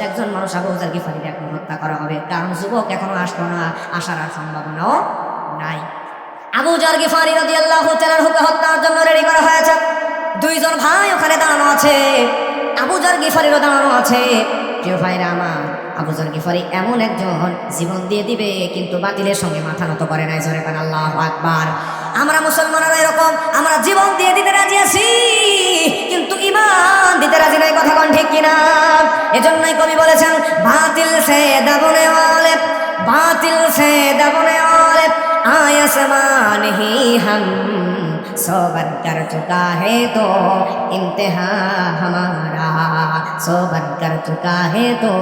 একজন মানুষ আবু যর গিফারীকে এখন হত্যা করা হবে, কারণ যুবক এখনো আসলো না, আসার আর সম্ভাবনাও নাই। আবু যর গিফারী রাদিয়াল্লাহু তাআলার হত্যার জন্য রেডি করা হয়েছে। দুইজন ভাই ওখানে দাঁড়ানো আছে, আবু যর গিফারীরও দাঁড়ানো আছে। প্রিয় ভাইরা আমার, আবু যর গিফারী এমন একজন জীবন দিয়ে দিবে কিন্তু বাতিলের সঙ্গে মাথা নত করে নাই। জোরে বলেন আল্লাহু আকবার। আমরা মুসলমানরা এরকম, আমরা জীবন দিয়ে দিতে রাজি আছি কিন্তু ঈমান দিতে রাজি নাই। কথা কোন ঠিক কিনা? এজন্যই কবি বলেছেন, বাতিল সে দাবনে ওয়ালে, বাতিল সে দাবনে ওয়ালে आसमान ही हम सोबर कर चुका है तो इम्तिहा हमारा, सोबर कर चुका है तो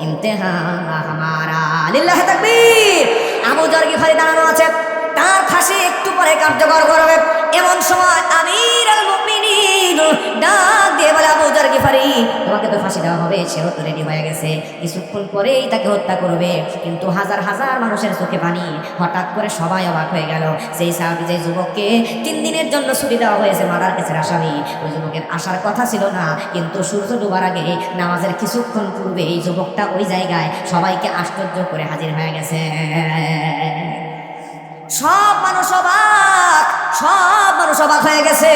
इम्तिहा हमारा। लिल्लाह तकबीर। আবু যর গিফারী দাঁড়ানো আছে, তার ফাঁসি একটু পরে কার্যকর করবে। এমন সময় আমির আল মুমিনিন ডাক দিয়ে বলে, আবু যর গিফারী, তোমাকে তো ফাঁসি দেওয়া হবে, সেও তো রেডি হয়ে গেছে, কিছুক্ষণ পরেই তাকে হত্যা করবে। কিন্তু হাজার হাজার মানুষের চোখে পানি। হঠাৎ করে সবাই অবাক হয়ে গেল। সেই সাহাবী, যে যুবককে 3 দিনের জন্য ছুটি দেওয়া হয়েছে মার্ডার কেসের আসামি, ওই যুবকের আসার কথা ছিল না, কিন্তু সূর্য ডোবার আগে নামাজের কিছুক্ষণ পূর্বে এই যুবকটা ওই জায়গায় সবাইকে আশ্চর্য করে হাজির হয়ে গেছে। সব মানুষ অবাক, সব মানুষ অবাক হয়ে গেছে।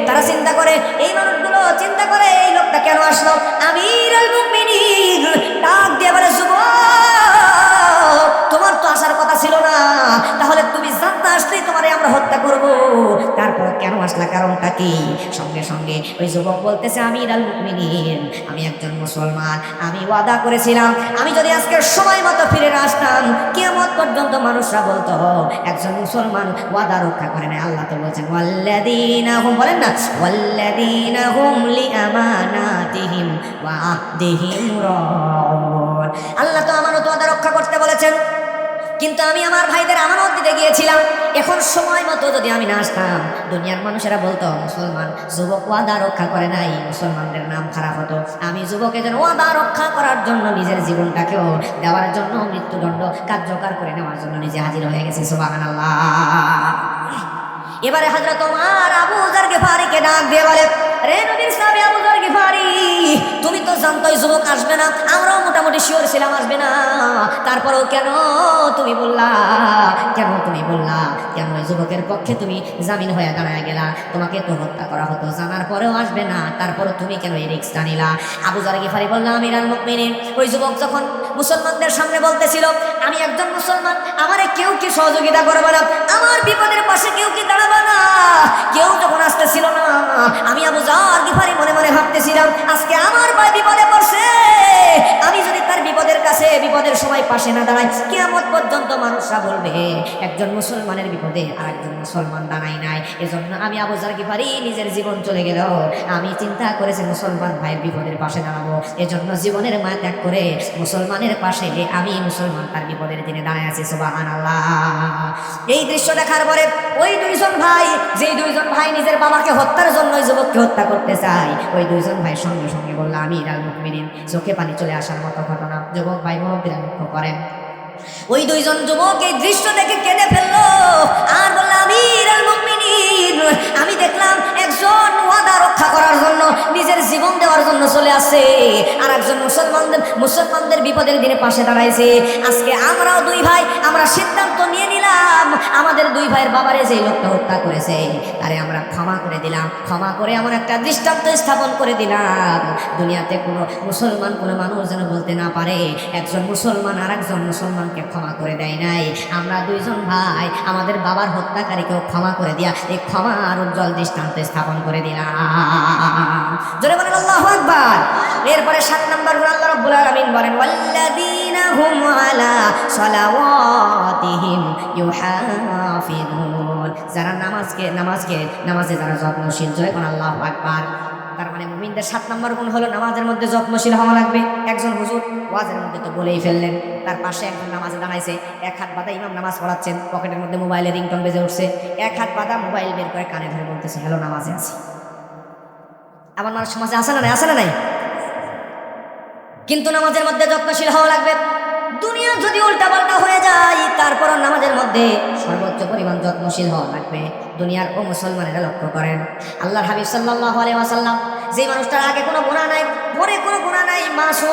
তারা চিন্তা করে, এই মানুষগুলো চিন্তা করে এই লোকটা কেন আসলো। আমির আল মুমিনিন ডাক দিয়ে বলে, যুবক, তোমার তো আসার কথা ছিল না, তাহলে তুমি জানতে আসলেই তোমারে আমরা হত্যা করব, তারপর কেন আসলা, কারণটা কি? সঙ্গে সঙ্গে ওই যুবক বলতেছে, আমির আল মুমিনিন, আমি একজন মুসলমান, আমি ওয়াদা করেছিলাম আমি যদি আজকের সময় মতো ফিরে না আসতাম, কিয়ামত পর্যন্ত মানুষরা বলতো একজন মুসলমান ওয়াদা রক্ষা করে না। আল্লাহ তো বলছেন, ওয়াল্লাযীনা হুম, বলেন না, ওয়াল্লাযীনা হুম লিআমানাতিহিম ওয়া আহদিহিম রাউন। আল্লাহ তো আমানত ওয়াদা রক্ষা করতে বলেছেন, কিন্তু আমি আমার ভাইদের আমানত দিতে গিয়েছিলাম। এখন সময় মতো যদি আমি না আসতাম, দুনিয়ার মানুষেরা বলতো মুসলমান যুবক ওয়াদা রক্ষা করে নাই, মুসলমানদের নাম খারাপ হতো। আমি যুবকের জন্য ওয়াদা রক্ষা করার জন্য নিজের জীবনটাকেও দেওয়ার জন্য, মৃত্যুদণ্ড কার্যকর করে নেওয়ার জন্য নিজে হাজির হয়ে গেছি। সুবহানাল্লাহ। এবারে হযরত ওমর আবু যর গিফারীকে ডাক দিয়ে বলে, রে নবীর সাহাবী আবু যর গিফারী, তুমি তো জানতোই যুবক আসবে না, আমরাও মোটামুটি শিওর ছিলাম আসবে না, তারপরেও কেন তুমি বললা, কেন তুমি বললা, কেন ওই যুবকের পক্ষে তুমি জামিন হয়ে দাঁড়ায় গেলা? তোমাকে তো হত্যা করা হতো, জানার পরেও আসবে না, তারপরে তুমি কেন এই রিস্কটা নিলা? আবু যর গিফারী বলল, আমির আল মুমিনিন, ওই যুবক যখন মুসলমানদের সামনে বলতেছিল আমি একজন মুসলমান, আমারে কেউ কি সহযোগিতা করবে না, আমার বিপদের পাশে কেউ কি দাঁড়াবে না, কেউ যখন আসতেছিল না, আমি আবু যর গিফারী মনে মনে ভাবতেছিলাম আজকে আমার ভাই বিপদে পড়ছে, আমি যদি তার বিপদের কাছে, বিপদের সময় পাশে না দাঁড়াই, কিয়ামত পর্যন্ত মানুষরা বলবে একজন মুসলমানের বিপদে আর একজন মুসলমান দাঁড়ায় নাই। এজন্য আমি আবু যর গিফারী নিজের জীবন চলে গেল, আমি চিন্তা করেছি মুসলমান ভাইয়ের বিপদের পাশে দাঁড়াবো, এজন্য জীবনের মায়া ত্যাগ করে মুসলমানের পাশে আমি মুসলমান তার বিপদের দিনে দাঁড়ায় আছি। সুবহানাল্লাহ। এই দৃশ্য দেখার পরে ওই দুইজন ভাই, যেই দুইজন ভাই নিজের বাবাকে হত্যার জন্য ওই যুবককে হত্যা করতে চায়, ওই দুইজন ভাই সঙ্গে সঙ্গে বলল, আমির আল মুমিনিন, চোখে পানি চলে আসার মতো ঘটনা। যুবক ভাই মুরব্বিরা লক্ষ্য করেন, ওই দুইজন যুবক এই দৃশ্য দেখে কেঁদে ফেললো আর বলল, আমির আল মুমিনিন, আমি দেখলাম একজন ওয়াদা রক্ষা করার জন্য, নিজের জীবন দেওয়ার জন্য চলে আসছে, আর একজন মুসলমানদের বিপদের দিনে পাশে দাঁড়াইছে। আজকে আমরাও দুই ভাই, আমরা সিদ্ধান্ত নিয়ে নিলাম আমাদের দুই ভাইয়ের বাবারে যে লোকটা হত্যা করেছে তারে আমরা ক্ষমা করে দিলাম, ক্ষমা করে এমন একটা দৃষ্টান্ত স্থাপন করে দিলাম, দুনিয়াতে কোনো মুসলমান কোনো মানুষ যেন বলতে না পারে একজন মুসলমান আর একজন মুসলমানকে ক্ষমা করে দেয় নাই। আমরা দুইজন ভাই আমাদের বাবার হত্যাকারীকেও ক্ষমা করে দিয়া এই ক্ষমার উজ্জ্বল দৃষ্টান্ত স্থাপন করে দিলাম। জোরে বলেন আল্লাহু আকবার। এরপরে 7 নম্বর গুণ আল্লাহ রাব্বুল আলামিন বলেন, ওয়াল্লাযীনা হুম আলা সালাওয়াতিহিম ইউহাফিজুন, যারা নামাজে যারা যত্নশীল। জোরে বলেন আল্লাহু আকবার। তার মানে মুমিনদের 7 নম্বর গুণ হলো নামাজের মধ্যে যত্নশীল হওয়া লাগবে। একজন হুজুর ওয়াজের মধ্যে তো বলেই ফেললেন, তার পাশে একজন নামাজে দাঁড়াইছে, এক হাত বাঁধা ইমাম নামাজ পড়াচ্ছেন, পকেটের মধ্যে মোবাইলের রিংটোন বেজে উঠছে, এক হাত বাঁধা মোবাইল বের করে কানে ধরে বলতেছে, হ্যালো, নামাজে আছি। আমার মানুষ সমাজে আসে না নাই, আসে না নাই? কিন্তু নামাজের মধ্যে যত্নশীল হওয়া লাগবে। দুনিয়া যদি উল্টাপাল্টা হয়ে যায়, তারপরও নামাজের মধ্যে সর্বোচ্চ পরিমাণ যত্নশীল হওয়া লাগবে। দুনিয়ার ও মুসলমানেরা লক্ষ্য করেন, আল্লাহর হাবিব সাল্লাল্লাহু আলাইহি ওয়াসাল্লাম, যে মানুষটার আগে কোনো গুনাহ নাই, পরে কোনো গুনাহ নাই, মাসুম